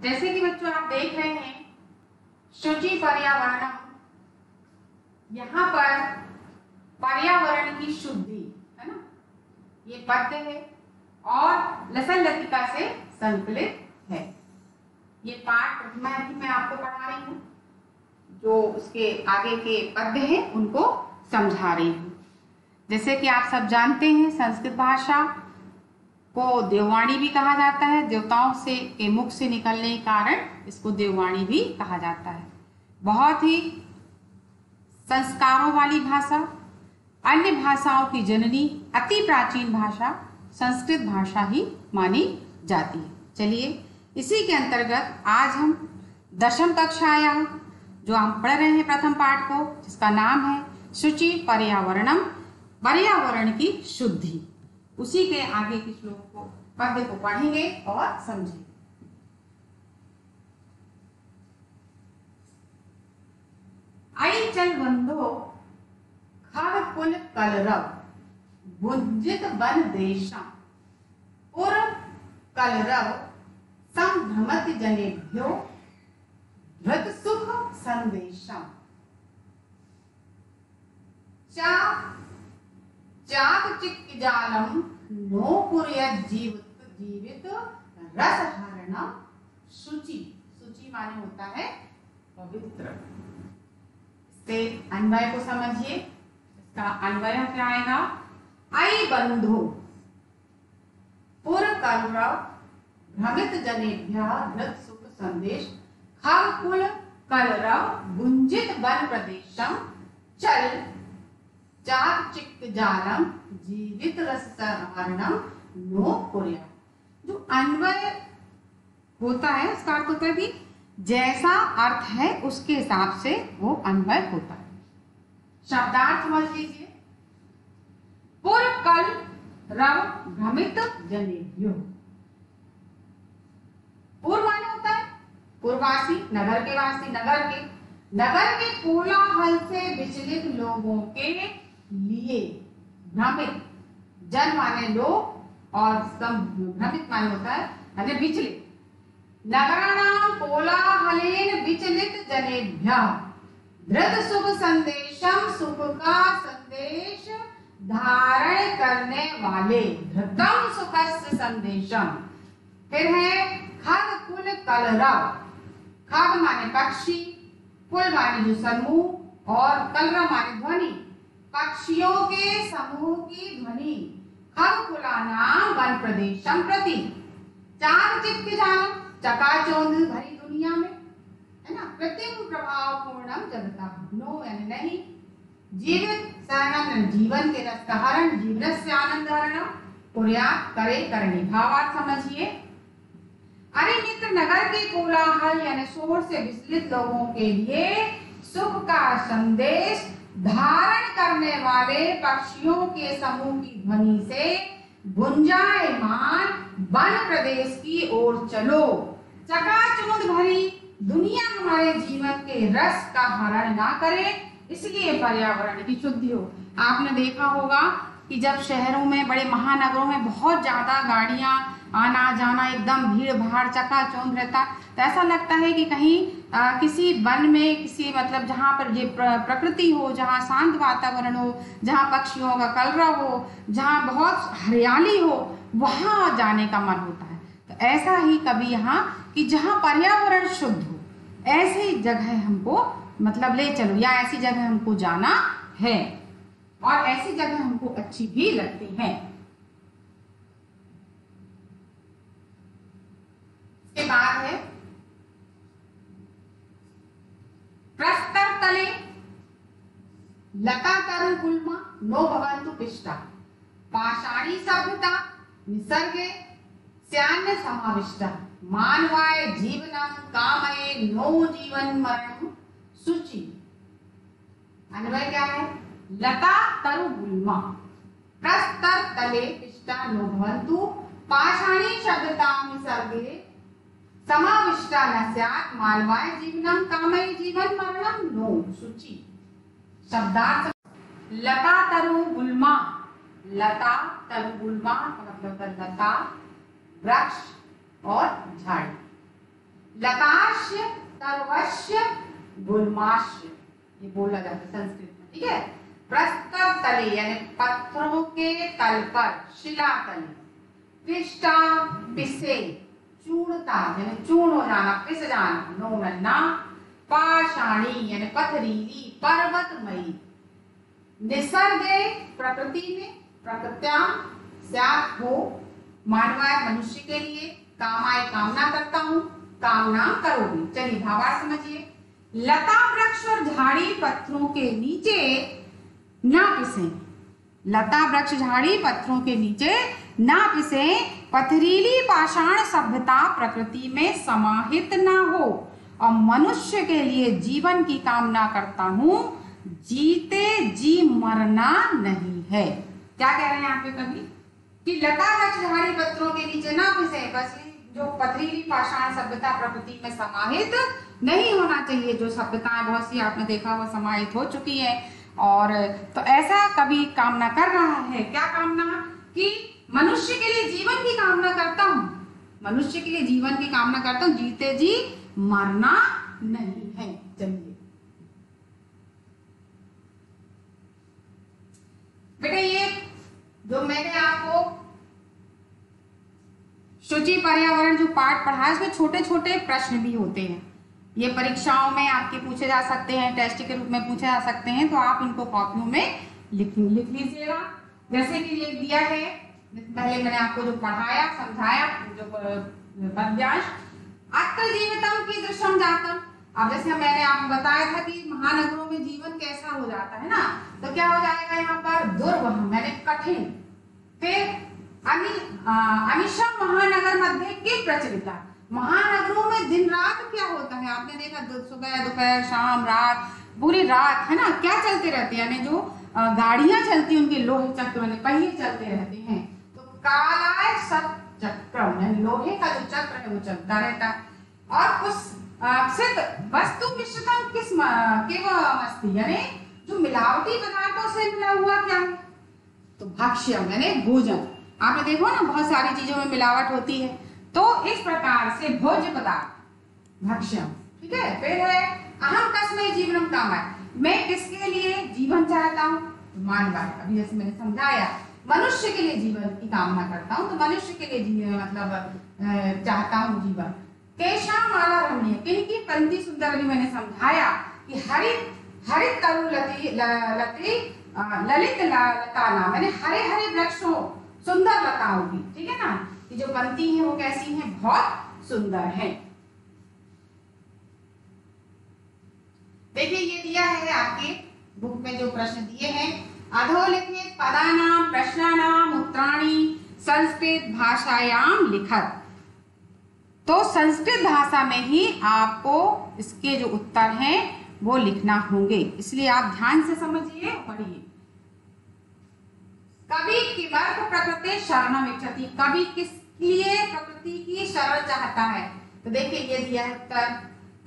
जैसे कि बच्चों आप देख रहे हैं शुचि पर्यावरणम, यहाँ पर पर्यावरण की शुद्धि है ना, ये पद्य है और लसन लतिका से संकलित है। ये पाठ प्रतिमा की मैं आपको पढ़ा रही हूँ, जो उसके आगे के पद्य हैं उनको समझा रही हूँ। जैसे कि आप सब जानते हैं संस्कृत भाषा को देववाणी भी कहा जाता है। देवताओं से के मुख से निकलने के कारण इसको देववाणी भी कहा जाता है। बहुत ही संस्कारों वाली भाषा, अन्य भाषाओं की जननी, अति प्राचीन भाषा संस्कृत भाषा ही मानी जाती है। चलिए इसी के अंतर्गत आज हम 10वीं कक्षा आया जो हम पढ़ रहे हैं प्रथम पाठ को, जिसका नाम है शुचि पर्यावरणम, पर्यावरण की शुद्धि। उसी के आगे के श्लोक को पद्य को पढ़ेंगे और समझेंगे। आई चल बंधो खग कुल कलरव, भुजित वन देशम, पुर कलरव संभ्रमत जनेभ्यो, धृत सुख संदेशम। चाक चिक जालम नो कुर्यत जीवित रस हरणम शुचि। शुचि माने होता है पवित्र। इससे अन्वय को समझिए। इसका अन्वय क्या आएगा? आई बंधु पुर कलरव भ्रमित जनेभ्यः धृत सुख संदेश, खग कुल कलरव गुंजित वन प्रदेशम, चल चाक चिक जालम जीवित रस हरणम नो कुर्या। जो अन्वय होता है उसका अर्थ होता है कि जैसा अर्थ है उसके हिसाब से वो अन्वय होता है। शब्दार्थ समझ लीजिए। पुर कल रव भ्रमित जनेभ्यो। पूर्व माने होता है पूर्ववासी, नगर के वासी, नगर के कोलाहल से विचलित लोगों के लिए। भ्रमित, जन माने लोग और भ्रमित माने होता है विचलित। नगराणाम कोलाहलेन विचलित जनेभ्यः धृत सुख संदेशम, सुख का संदेश धारण करने वाले, धृतम सुखस्य संदेशम। फिर है खग कुल कलरव। खग माने पक्षी, कुल माने जो समूह और कलरव माने ध्वनि, पक्षियों के समूह की ध्वनि। खग कुलानाम वन प्रदेशम प्रति। चाक चिक जालम, चकाचौंध भरी दुनिया में, है ना, कृत्रिम प्रभाव पूर्णम जगता, नो यानी नहीं, जीवित शरणम जीवन के रस का हरण, जीवन से आनंद हरण, कुर्यात करे करने। भावार्थ समझिए। अरे मित्र, नगर के कोलाहल यानी शोर से विचलित लोगों के लिए सुख का संदेश धारण करने वाले पक्षियों के समूह की ध्वनि से गुंजायमान वन प्रदेश की ओर चलो। चकाचौंध भरी दुनिया हमारे जीवन के रस का हरण ना करे, इसलिए पर्यावरण की शुद्धि हो। आपने देखा होगा कि जब शहरों में, बड़े महानगरों में बहुत ज्यादा गाड़ियां आना जाना, एकदम भीड़ भाड़ चकाचौंध रहता, तो ऐसा लगता है कि कहीं किसी वन में, किसी मतलब जहाँ पर ये प्रकृति हो, जहाँ शांत वातावरण हो, जहाँ पक्षियों का कलरव हो, जहाँ बहुत हरियाली हो, वहाँ जाने का मन होता है। तो ऐसा ही कभी यहाँ कि जहाँ पर्यावरण शुद्ध हो, ऐसी जगह हमको मतलब ले चलो, या ऐसी जगह हमको जाना है, और ऐसी जगह हमको अच्छी भी लगती है। इसके बाद है प्रस्तर तले लता तरु गुल्मा नो भवन्तु पिष्टा, पाषाणी सभ्यता निसर्गे स्यान्न समाविष्टा, मानवाय जीवनम कामये नो जीवन मरणम शुचि। अन्वय क्या है? लता तरु गुल्मा, प्रस्तर तले पिष्टा नो भवन्तु, पाषाणी शब्दता निसर्गे समाविष्टा न स्यात्, मानवाय जीवनम कामये जीवन मरणम नो शुचि। शब्दार्थ लता तरु गुल्मा। लता तरु गुल्मा का मतलब लता, वृक्ष और झाड़ी। लताश्य, तरुवश्य, गुल्माश्य, ये बोला जाता है संस्कृत में, ठीक है। प्रस्तर तले यानी पत्थरों के तल पर, शिला तले। पिष्टा पिसे, चूड़ता यानी चूर्ण हो जाना, पिस जाना, नो नन्ना। पाषाणी यानी पथरीली, पर्वतमयी। निसर्गे प्रकृति में, प्रकृत्यां स्यात् हो, मानवाय मनुष्य के लिए, कामाय कामना करता हूँ, कामना करोगी। चलिए भावार्थ समझिए। लता वृक्ष और झाड़ी पत्थरों के नीचे ना पिसे, लता वृक्ष झाड़ी पत्थरों के नीचे ना पिसे, पथरीली पाषाण सभ्यता प्रकृति में समाहित ना हो, और मनुष्य के लिए जीवन की कामना करता हूँ, जीते जी मरना नहीं है। क्या कह रहे हैं यहाँ पे कवि कि लता वृक्ष झाड़ी पत्थरों के नीचे ना पिसे, बस जो पथरीली पाषाण सभ्यता प्रकृति में समाहित नहीं होना चाहिए। जो सभ्यताएं बहुत सी आपने देखा वो समाहित हो चुकी है, और तो ऐसा कभी कामना कर रहा है। क्या कामना? कि मनुष्य के लिए जीवन की कामना करता हूँ, मनुष्य के लिए जीवन की कामना करता हूँ, जीते जी मरना नहीं है। चलिए बेटा, ये जो मैंने आपको शुचि पर्यावरण जो पाठ पढ़ा है, इसमें छोटे छोटे प्रश्न भी होते हैं। ये परीक्षाओं में आपके पूछे जा सकते हैं, टेस्ट के रूप में पूछे जा सकते हैं, तो आप इनको कॉपियों में लिख लीजिएगा। जैसे कि लिख दिया है, पहले मैंने आपको जो पढ़ाया समझाया, जो पद्यांश, अत्र जीवितम कीदृशम जातम। अब जैसे मैंने आपको बताया था कि महानगरों में जीवन कैसा हो जाता है ना, तो क्या हो जाएगा यहाँ पर? दुर्वह यानी कठिन। फिर अनिशम महानगर मध्य किल प्रचलिता, महानगरों में दिन रात क्या होता है? आपने देखा सुबह दोपहर शाम रात, पूरी रात है ना, क्या चलते रहते हैं, यानी जो गाड़ियां चलती हैं उनके लोहे चक्र यानी पहिए चलते रहते हैं। तो कालाय सत चक्रम यानी लोहे का जो चक्र है वो चलता रहता है। और उस सिद्ध वस्तु मिश्रितम किस केवमस्ति यानी जो मिलावटी पदार्थों से मिला हुआ क्या है? तो भक्ष्यम यानी भोजन। आपने देखो ना बहुत सारी चीजों में मिलावट होती है, तो इस प्रकार से भोज्य पदार्थ भक्ष्यम, ठीक है। फिर है अहम कस्मै जीवनम कामाय, मैं किसके लिए जीवन चाहता हूँ? मानवाय, अभी जैसे मैंने समझाया, मनुष्य के लिए जीवन की कामना करता हूँ, तो मनुष्य के लिए मतलब चाहता हूँ जीवन। केशा माला रमणीय, किनकी पंक्ति सुंदर, अभी मैंने समझाया कि हरित हरित तरु ललित लता नाम, मैंने हरे हरे वृक्षों सुंदर लताओं की, ठीक है ना, कि जो पंक्ति है वो कैसी है? बहुत सुंदर है। देखिए ये दिया है आपके बुक में जो प्रश्न दिए हैं, अधोलिखित पदानाम प्रश्नानाम उत्तराणि संस्कृत भाषायाम लिखत। तो संस्कृत भाषा में ही आपको इसके जो उत्तर हैं वो लिखना होंगे, इसलिए आप ध्यान से समझिए, पढ़िए। कवि किमर्थ प्रकृति शरणम इच्छति, कवि किस लिए प्रकृति की शरण चाहता है? तो देखिए ये दिया है उत्तर,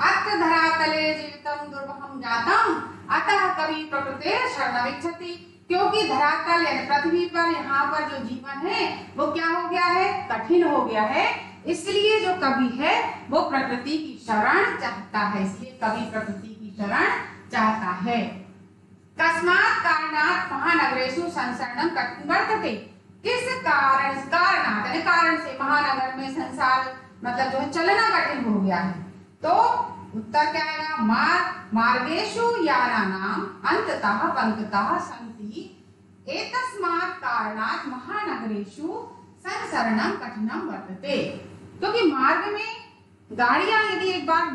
अत्र धरातले जीवितम दुर्वहम जातम अतः कवि प्रकृति शरणम इच्छति, क्योंकि धरातल यानी पृथ्वी पर यहाँ पर जो जीवन है वो क्या हो गया है? कठिन हो गया है, इसलिए जो कवि है वो प्रकृति की शरण चाहता है, इसलिए कवि प्रकृति की शरण चाहता है। कस्मात् कारणात् महानगरेषु संसरणं कठिनं वर्तते, किस कारणात् यानी कारण से महानगर में संसार मतलब जो है चलना कठिन हो गया है। तो उत्तर क्या आएगा? मार्गेषु यानानाम अंततः पंक्ततः सन्ति, एतस्मात् कारणात् महानगरेषु संसरणं कठिनं वर्तते, क्योंकि मार्ग में गाड़ियां यदि एक बार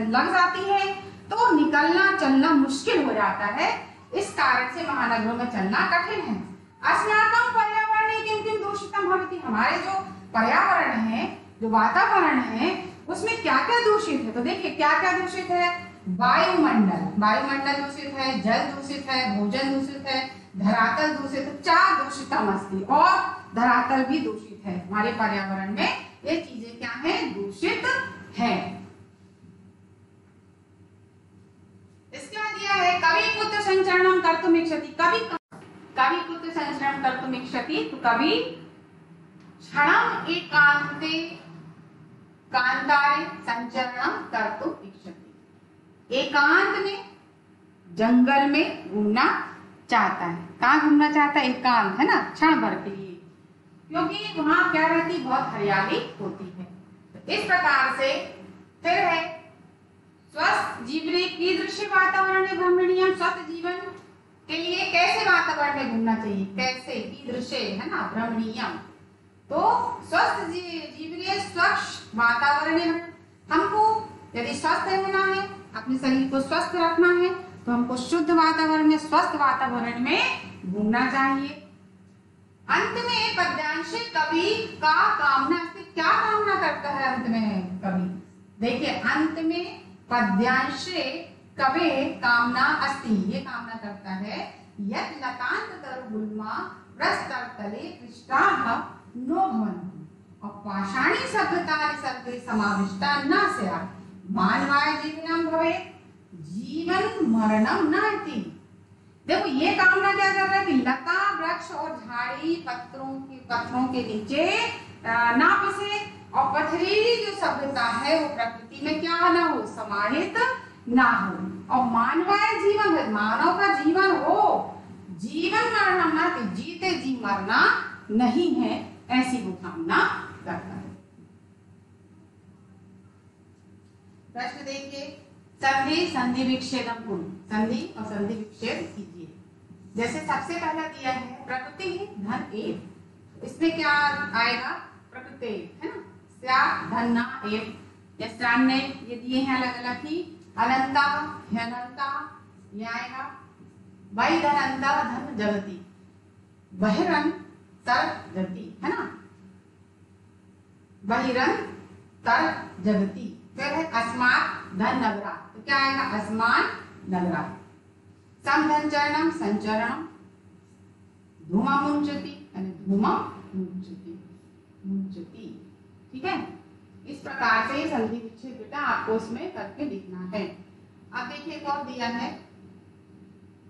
लग जाती है तो निकलना चलना मुश्किल हो जाता है, इस कारण से महानगरों में चलना कठिन है। अस्माकं पर्यावरणे किं किं दूषितं भवति, हमारे जो पर्यावरण है, जो वातावरण है, उसमें क्या क्या दूषित है? तो देखिए क्या क्या दूषित है? वायुमंडल दूषित है, जल दूषित है, भोजन दूषित है, धरातल दूषित है, चार दूषितम अस्ति, और धरातल भी दूषित है। हमारे पर्यावरण में ये चीजें क्या है? दूषित है। इसके बाद दिया है कवि पुत्र संचरणम कर्तुम इच्छति, कवि पुत्र संचरणम कर्तुम इच्छति, तो कवि क्षणम एकांते कांतारे संचरणम कर्तुम इच्छति। एकांत में जंगल में घूमना चाहता है। कहाँ घूमना चाहता है? एकांत, है ना, क्षण भर के लिए, क्योंकि वहां क्या रहती, बहुत हरियाली होती है। तो इस प्रकार से फिर है स्वस्थ जीवने कीदृश वातावरण भ्रमणीय। स्वस्थ जीवन के लिए कैसे वातावरण में घूमना चाहिए, कैसे, कीदृश, है ना, भ्रमणीय। तो स्वस्थ जीवने स्वच्छ वातावरण में हमको यदि स्वस्थ रहना है, अपने शरीर को स्वस्थ रखना है, तो हमको शुद्ध वातावरण में, स्वस्थ वातावरण में घूमना चाहिए। अंत में पद्यांश कवि का कामना, क्या कामना करता है अंत में कवि? देखिए, अंत में पद्यांश कवि कामना अस्ति, ये कामना करता है, यत् लतांत तरुगुल्मा प्रस्तर तले पृष्ठाः नो भवन्तु और पाषाणी सभ्यता सर्वे समाविष्टा न स्यात् मानवाय जीवनम भवेत् जीवन मरणम नास्ति। देखो, ये कामना क्या कर रहा है कि लता, वृक्ष और झाड़ी पत्थरों के नीचे ना बसे और पथरीली जो सभ्यता है वो प्रकृति में क्या ना हो, समाहित ना हो, और मानवाय जीवन, मानव का जीवन हो, जीवन मरणम नास्ति, जीते जी मरना नहीं है, ऐसी वो कामना करता है। प्रश्न देखिए, संधि संधि विच्छेदम कुरु, संधि और संधि विच्छेद कीजिए। जैसे सबसे पहला दिया है प्रकृति धन एव, इसमें क्या आएगा, प्रकृति, है ना, स्या धन्ना एव, यस्यान्य ये दिए हैं अलग अलग ही, अनंता ह्यनंता, ये आएगा वही धनंता धन जगति, बहिरन तर जगति, है ना, बहिरन तर जगति। फिर है अस्मात् धन नगरा, तो क्या आएगा, अस्मान नगरा। समधन चरणम संचरणम, धूमा मुंचति यानी धूमा मुंचति, मुंचति, ठीक है। इस प्रकार से संधि विच्छेद बेटा आपको इसमें करके लिखना है। अब देखिए एक और दिया है,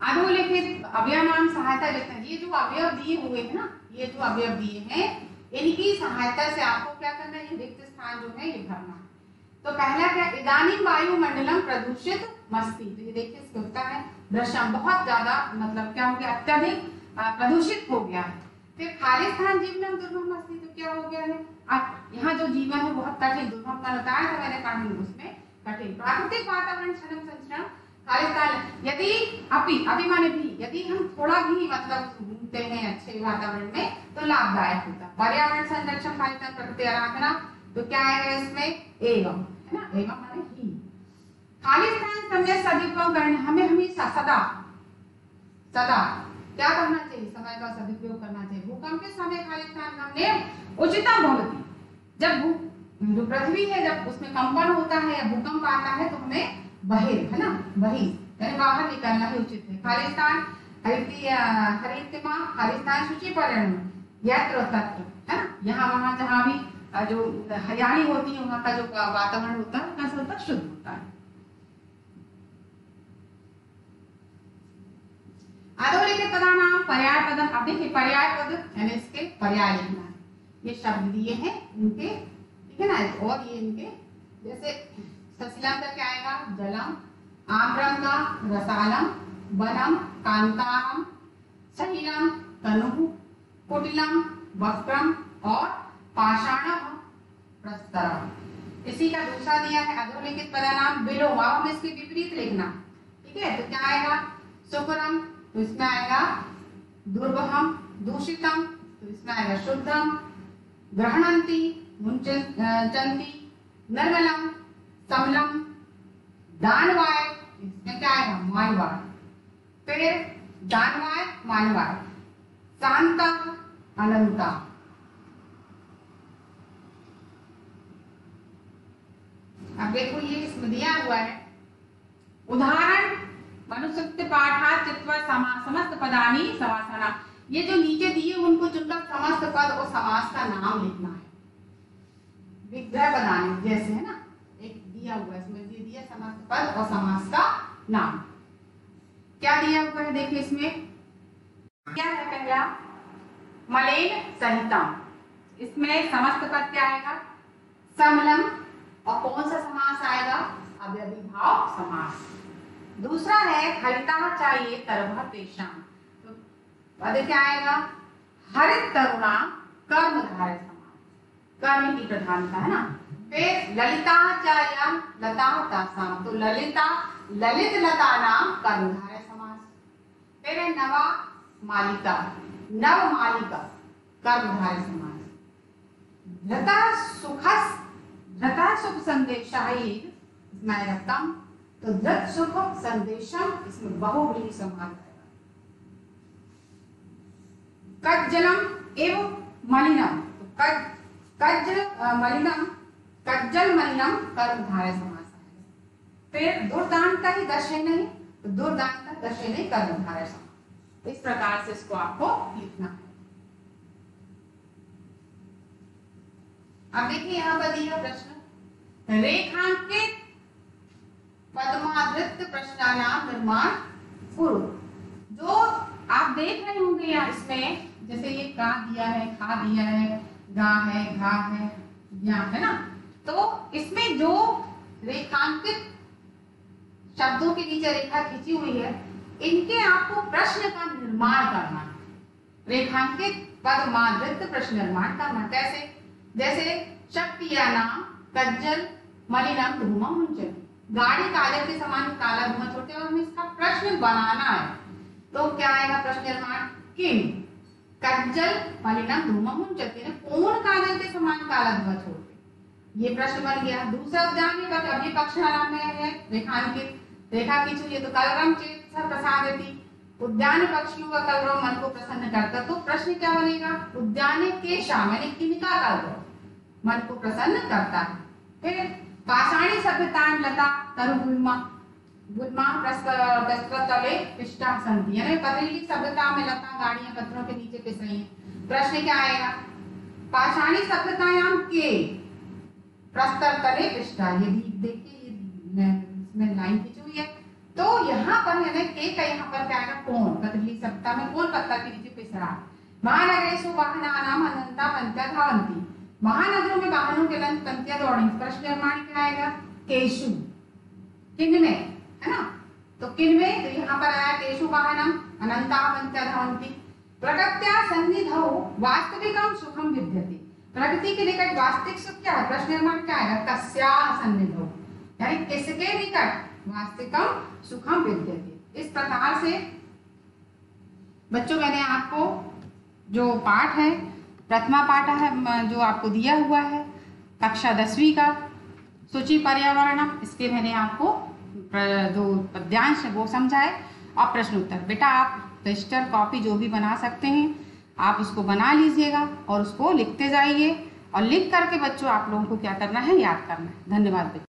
अधोलिखित अवयव नाम सहायता लिखना। ये जो अवयव दिए हुए हैं ना, ये जो अवयव दिए हैं, इनकी सहायता से आपको क्या करना है, ये रिक्त स्थान जो है ये भरना है। तो पहला क्या, इदानीं वायुमंडलम प्रदूषित मस्ति, तो ये देखिए इसके उत्तर है दृश्यम, बहुत ज्यादा मतलब क्या हो गया, अत्यधिक प्रदूषित हो गया है। फिर खाली स्थान जीवनम दुर्गम मस्ति, तो क्या हो गया है, अब यहाँ जो जीवन है बहुत कठिन, दुर्गम का बताया था मैंने कहा उसमें कठिन। प्राकृतिक वातावरण क्षण संचरण खाली स्थान, यदि अभी माने भी, यदि हम थोड़ा भी मतलब घूमते हैं अच्छे वातावरण में तो लाभदायक होता है। पर्यावरण संरक्षण खाली स्थान प्रकृति आराधना, तो क्या आएगा इसमें, एवं, है ना, एवं माने ही। खाली स्थान समय सदुपयोग करना, हमें हमेशा सदा क्या करना चाहिए, समय का सदुपयोग करना चाहिए। भूकंप के समय खाली स्थान हमने उचितम भवति, जब जो पृथ्वी है जब उसमें कंपन होता है या भूकंप आता है तो हमें बहिर, है ना, बहिर यानी बाहर निकलना ही उचित है। खाली स्थान हरितिमा, खाली स्थान शुचि पर्यावरण, यत्र तत्र, है ना, यहाँ वहां जहाँ भी जो हरियाली होती है वहां का जो वातावरण होता है कैसा होता है, शुद्ध होता है। अधोलिखित पदानाम पर्याय पदम, अब देखिए पर्याय पद यानी इसके पर्याय लिखना है। ये शब्द दिए हैं इनके, ठीक है ना, और ये इनके जैसे ससिलम का क्या आएगा, जलम, आम्रम का रसालम, वनम कांतारम, सहिलम तनुः, कुटिलम वक्रम और पाषाणम प्रस्तरम। इसी का दूसरा दिया है अधोलिखित पदानाम विलोम, अब हमें इसके विपरीत लिखना, ठीक है। तो क्या आएगा, सुकरम, तो इसमें आएगा दुर्वहम, दूषितम, तो इसमें आएगा शुद्धम, ग्रहणंती मुंचंती, निर्मलम, समलम, दानवाय, इसमें क्या आएगा, मानवाय। फिर दानवाय मानवाय, शांता अनंता। अब देखो ये इसमें दिया हुआ है उदाहरण, मनुस्मृति पाठात् चित्वा समस्त पदानि समासना। ये जो नीचे दिए उनको चुनकर समस्त पद और समास का नाम लिखना है, विग्रह बनाने जैसे, है ना, एक दिया हुआ है इसमें दिया समस्त पद और समास का नाम। क्या दिया हुआ है देखिए इसमें क्या है, पहला मलेन सहितम, इसमें समस्त पद क्या आएगा, समलम और कौन सा समास आएगा? अव्ययी भाव समास। दूसरा है हरिता चाहिए तरह तेषाम, तो पद क्या आएगा? हरित तरुणा कर्मधारय समास, कर्म की प्रधानता है ना। फिर ललिता चाया लता तासाम, तो ललिता ललित लता नाम कर्मधारय समास। फिर है नवा मालिका, नव मालिका कर्मधारय समास। धृता सुख संदेशाई इसमें आएगा कम, तो धृत सुख संदेशम इसमें बहुव्रीहि समास आएगा। कज्जलम एवं मलिनम, तो कज्जल मलिनम कर्मधारय समास आएगा। फिर दुर्दांत ही दशे नहीं, तो दुर्दांत दशे नहीं कर्मधारय समास। इस प्रकार से इसको आपको लिखना है। अब देखिए यहाँ पर दिया प्रश्न, रेखांकित पद्मावृत्त प्रश्नानाम निर्माण कुरु। जो आप देख रहे होंगे यहाँ इसमें, जैसे ये का दिया है, खा दिया है, गा है, घा है, या है ना, तो इसमें जो रेखांकित शब्दों के नीचे रेखा खींची हुई है, इनके आपको प्रश्न का निर्माण करना है। रेखांकित पद्मावृत्त प्रश्न निर्माण करना कैसे? जैसे शक्तियानाम कज्जल मलिनम धूमम मुंचन, गाड़ी काले के समान काला धुआं छोड़ते और हमें इसका प्रश्न बनाना है। तो क्या आएगा प्रश्न निर्माण? किम कज्जल मलिनम धूमम मुंचति, कौन काजल के समान काला धुआं छोड़ते, ये प्रश्न बन गया। दूसरा उद्यान का अभी पक्षाराम में है रेखांकित, रेखा खींची हुई है, तो कलरम चेत प्रसादति, उद्यान पक्षियों का कलरव मन को प्रसन्न करता, तो प्रश्न क्या बनेगा? उद्यान के शाम यानी किनका कलरव मन को प्रसन्न करता है। फिर पाषाणी सभ्यता लता तरुगुल्मा, गुल्मा प्रस्तले पिष्टा संति, यानी पथरीली सभ्यता में लता गाड़ियां पत्थरों के नीचे पिस रही हैं। प्रश्न क्या आएगा? पाषाणी सभ्यतायाम के प्रस्तर तले पिष्टा, ये देखिए इसमें लाइन खींची हुई है, तो यहाँ पर है ना के का यहाँ पर क्या आएगा? कौन पथरीली सभ्यता में कौन पत्थर के नीचे पिस रहा है? महानगरेषु वाहनानाम अनंता पंत्या धावन्ति, महानगरों में वाहनों के लंत पंक्तियां दौड़ेंगी। प्रश्न निर्माण क्या आएगा? केशु, किन में, है ना, तो किन में, तो यहाँ पर आया केशु वाहनम अनंता पंक्त्या धावन्ति। प्रकृत्या सन्निधौ वास्तविकम सुखम विद्यते, प्रकृति के निकट वास्तविक सुख क्या है? प्रश्न निर्माण क्या आएगा? कस्याः सन्निधौ, यानी किसके निकट वास्तविकम सुखम विद्यते। इस प्रकार से बच्चों मैंने आपको जो पाठ है, प्रथमा पाठ है जो आपको दिया हुआ है कक्षा 10वीं का सूची पर्यावरणम, इसके मैंने आपको जो पद्यांश है वो समझाए और प्रश्न उत्तर। बेटा आप रजिस्टर कॉपी जो भी बना सकते हैं आप उसको बना लीजिएगा और उसको लिखते जाइए, और लिख करके बच्चों आप लोगों को क्या करना है? याद करना है। धन्यवाद बच्चों।